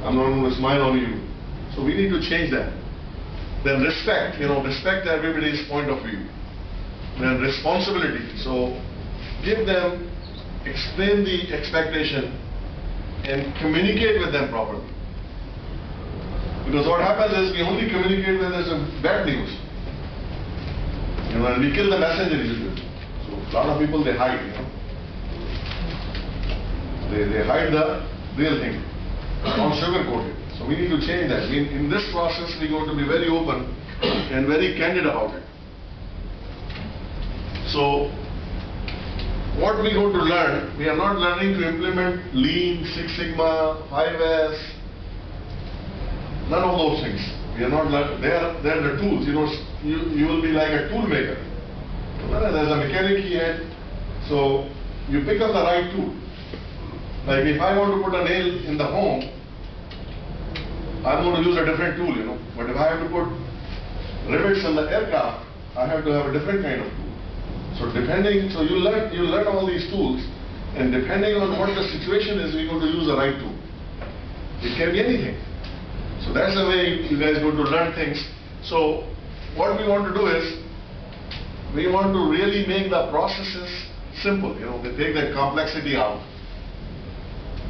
I'm not going to smile on you. So we need to change that. Then respect, respect everybody's point of view. Then responsibility. So give them, explain the expectation and communicate with them properly. Because what happens is we only communicate when there's bad news. And we kill the messenger usually. So a lot of people, they hide, They hide the real thing. Don't sugarcoat it. So we need to change that. In this process, we're going to be very open and very candid about it. So what we're going to learn, we are not learning to implement Lean, Six Sigma, 5S, none of those things. We are not learning. They are the tools. You will be like a tool maker. There's a mechanic here, so you pick up the right tool. Like if I want to put a nail in the home, I'm going to use a different tool, But if I have to put rivets in the aircraft, I have to have a different kind of tool. So you learn all these tools, and depending on what the situation is, we're going to use the right tool. It can be anything. So that's the way you guys are going to learn things. So what we want to do is, we want to really make the processes simple. They take that complexity out.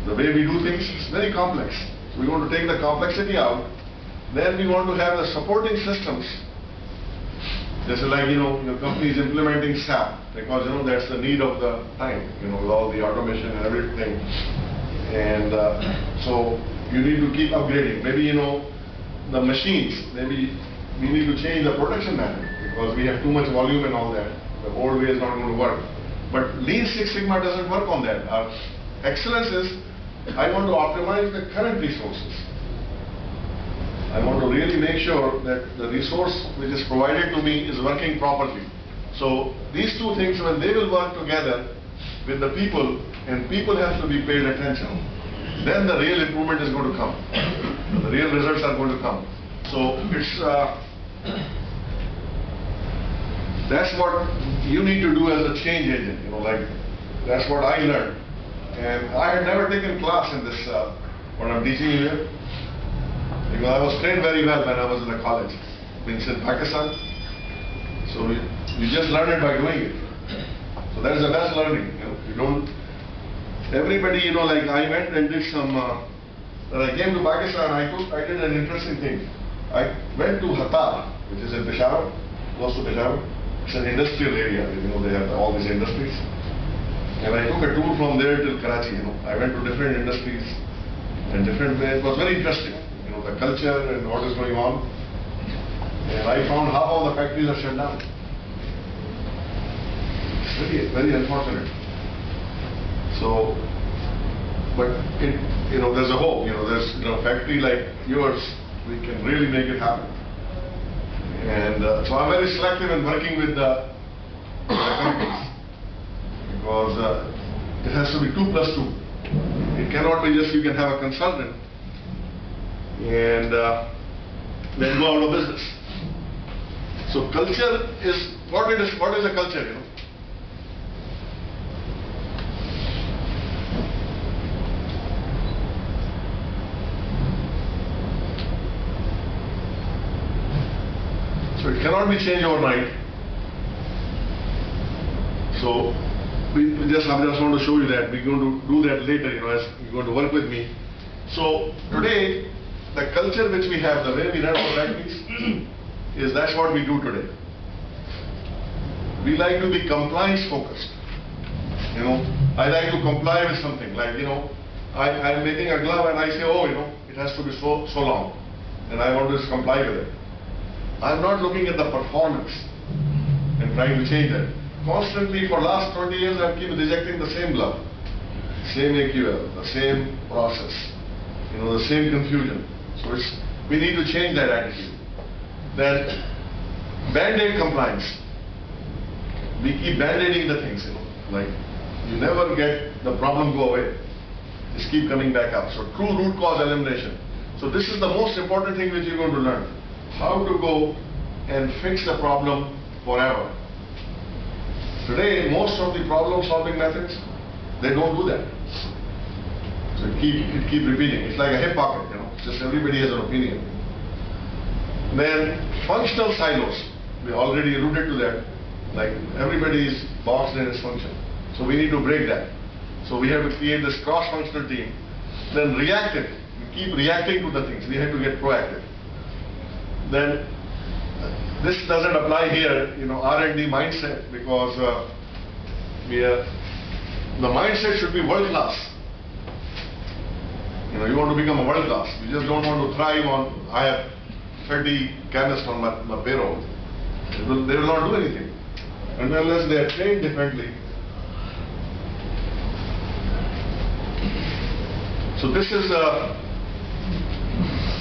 The way we do things is very complex. So we want to take the complexity out. Then we want to have the supporting systems. Just like, your company is implementing SAP, because, that's the need of the time, with all the automation and everything. And so you need to keep upgrading. Maybe, the machines, maybe we need to change the production method, because we have too much volume and all that. The old way is not going to work. But Lean Six Sigma doesn't work on that. Our excellence is, I want to optimize the current resources. I want to really make sure that the resource which is provided to me is working properly. So these two things, when they will work together with the people, and people have to be paid attention, then the real improvement is going to come. The real results are going to come. So it's that's what you need to do as a change agent. That's what I learned. And I had never taken class in this, what I'm teaching you here. Because I was trained very well when I was in the college. Means in Pakistan. So you just learn it by doing it. So that is the best learning. You don't. Everybody, like I went and did some. When I came to Pakistan, I did an interesting thing. I went to Hatta, which is in Peshawar, close to Peshawar. It's an industrial area. They have all these industries. And I took a tour from there till Karachi. I went to different industries and different ways. It was very interesting. The culture and what is going on. And I found half of the factories are shut down. It's very, very unfortunate. So, but there's a hope. There's a factory like yours, we can really make it happen. And so I'm very selective in working with the companies, because it has to be 2 plus 2. It cannot be just you can have a consultant and then go out of business. So culture is what is a culture? So it cannot be changed overnight. So I just want to show you that. We're going to do that later, as you're going to work with me. So today, the culture which we have, the way we run our factories, is that's what we do today. We like to be compliance focused. I like to comply with something. Like, I'm making a glove and I say, oh, it has to be so long, and I want to just comply with it. I'm not looking at the performance and trying to change that. Constantly for last 20 years, I keep rejecting the same glove, same AQL, the same process, the same confusion. So we need to change that attitude. Then band-aid compliance. We keep band-aiding the things, like you never get the problem go away. Just keep coming back up. So true root cause elimination. So this is the most important thing which you're going to learn. How to go and fix the problem forever. Today, most of the problem-solving methods, they don't do that. So it keep repeating. It's like a hip pocket, Just everybody has an opinion. Then functional silos. We already alluded to that. Like everybody is boxed in its function. So we need to break that. So we have to create this cross-functional team. Then reactive. We keep reacting to the things. We have to get proactive. Then this doesn't apply here, R&D mindset, because the mindset should be world class. You want to become a world class. You just don't want to thrive on, I have 30 chemists on my payroll. They will not do anything unless they are trained differently. So this is,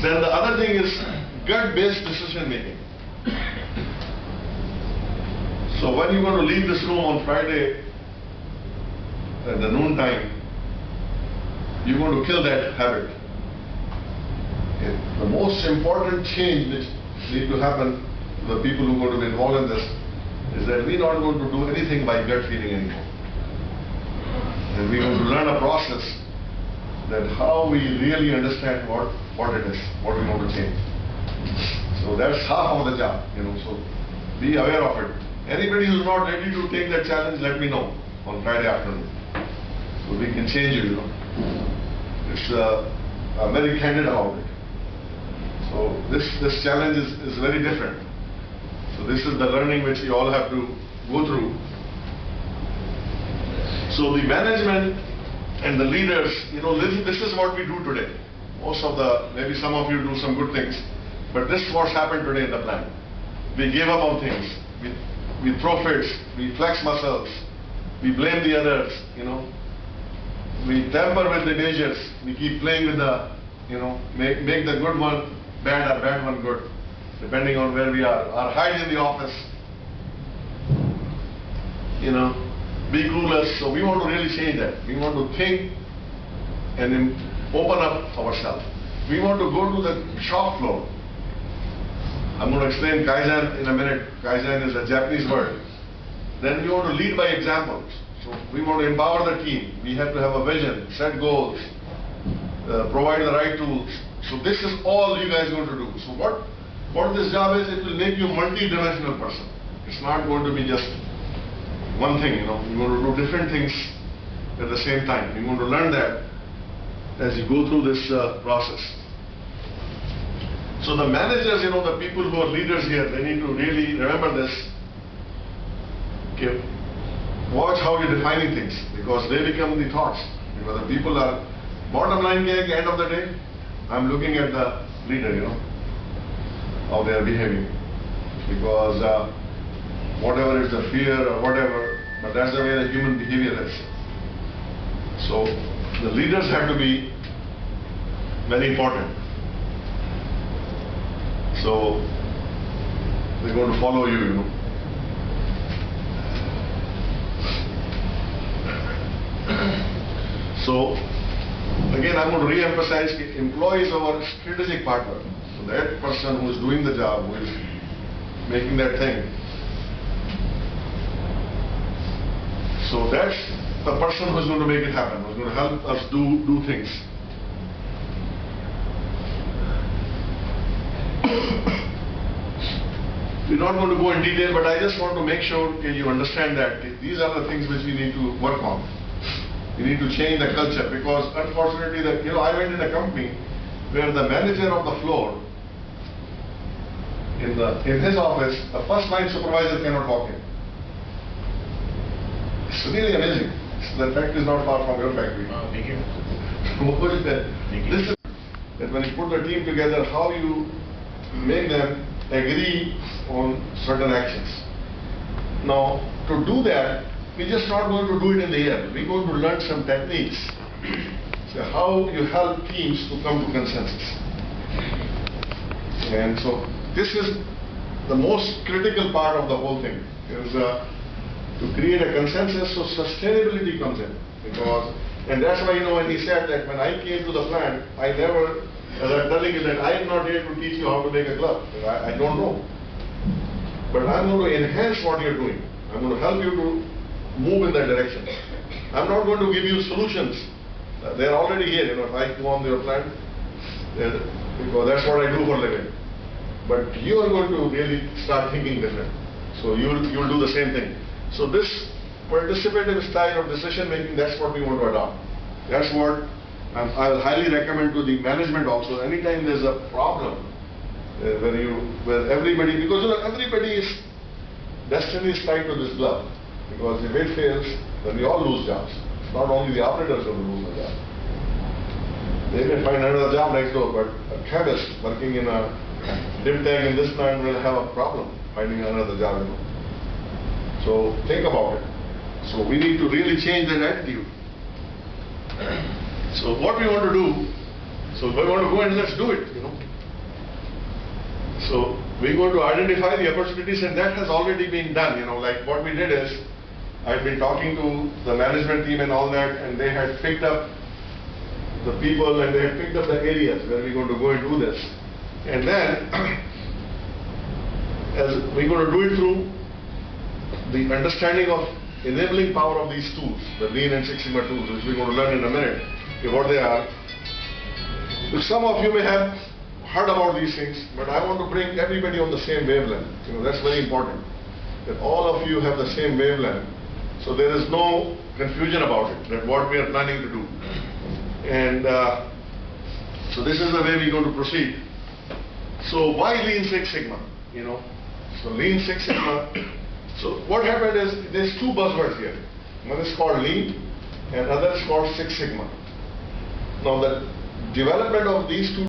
then the other thing is gut-based decision making. So when you're going to leave this room on Friday at the noon time, you're going to kill that habit. Okay. The most important change which needs to happen to the people who are going to be involved in this is that we're not going to do anything by gut feeling anymore. And we're going to learn a process that how we really understand what it is, what we want to change. So that's half of the job, so be aware of it. Anybody who's not ready to take that challenge, let me know on Friday afternoon. So we can change you, It's I'm very candid about it. So this challenge is very different. So this is the learning which you all have to go through. So the management and the leaders, this is what we do today. Maybe some of you do some good things, but this is what's happened today in the plant. We gave up on things. We throw fits, we flex muscles, we blame the others, We tamper with the measures, we keep playing with the, make the good one bad or bad one good, depending on where we are. Or hide in the office, be clueless. So we want to really change that. We want to think and then open up ourselves. We want to go to the shop floor. I'm going to explain Kaizan in a minute. Kaizan is a Japanese word. Then we want to lead by example. So we want to empower the team. We have to have a vision, set goals, provide the right tools. So this is all you guys are going to do. So what this job is, it will make you a multi-dimensional person. It's not going to be just one thing, You're going to do different things at the same time. You're going to learn that as you go through this process. So the managers, the people who are leaders here, they need to really remember this. Okay. Watch how you're defining things, because they become the thoughts. Because the people are, bottom line at the end of the day, I'm looking at the leader, how they are behaving. Because whatever is the fear or whatever, but that's the way the human behavior is. So the leaders have to be very important. So they're going to follow you, So again, I'm going to re-emphasize employees are our strategic partner. So that person who is doing the job, who is making that thing. So that's the person who is going to make it happen, who is going to help us do things. We're not going to go in detail, but I just want to make sure you understand that these are the things which we need to work on. We need to change the culture, because unfortunately, I went in a company where the manager of the floor, in his office, the first line supervisor cannot walk in. It's really amazing. The factory is not far from your factory. Thank you. What is that? This is that when you put the team together, how you make them agree on certain actions. Now, to do that, we're just not going to do it in the air. We're going to learn some techniques. So how you help teams to come to consensus. And so this is the most critical part of the whole thing, is to create a consensus so sustainability comes in. And that's why, when he said that when I came to the plant, I never, as I'm telling you, that I am not here to teach you how to make a glove. I don't know. But I'm going to enhance what you're doing. I'm going to help you to move in that direction. I'm not going to give you solutions. They're already here. If I go on your plant, Because that's what I do for a living. But you are going to really start thinking different. So you'll do the same thing. So this participative style of decision making, that's what we want to adopt. That's what I will highly recommend to the management also. Anytime there's a problem where everybody, because everybody's destiny is tied to this glove. Because if it fails, then we all lose jobs. It's not only the operators who will lose the job. They may find another job next door, but a chemist working in a dip tag in this plant will have a problem finding another job. So think about it. So we need to really change that attitude. So what we want to do, so we want to go and let's do it, So we're going to identify the opportunities, and that has already been done, like what we did is, I've been talking to the management team and all that, and they had picked up the people and they had picked up the areas where we're going to go and do this. And then, as we're going to do it through the understanding of enabling power of these tools, the Lean and Six Sigma tools, which we're going to learn in a minute, what they are. Some of you may have heard about these things, but I want to bring everybody on the same wavelength. That's very important, that all of you have the same wavelength. So there is no confusion about it, that what we are planning to do. And so this is the way we're going to proceed. So why Lean Six Sigma? So Lean Six Sigma. So what happened is, there's two buzzwords here. One is called Lean and other is called Six Sigma. Now the development of these two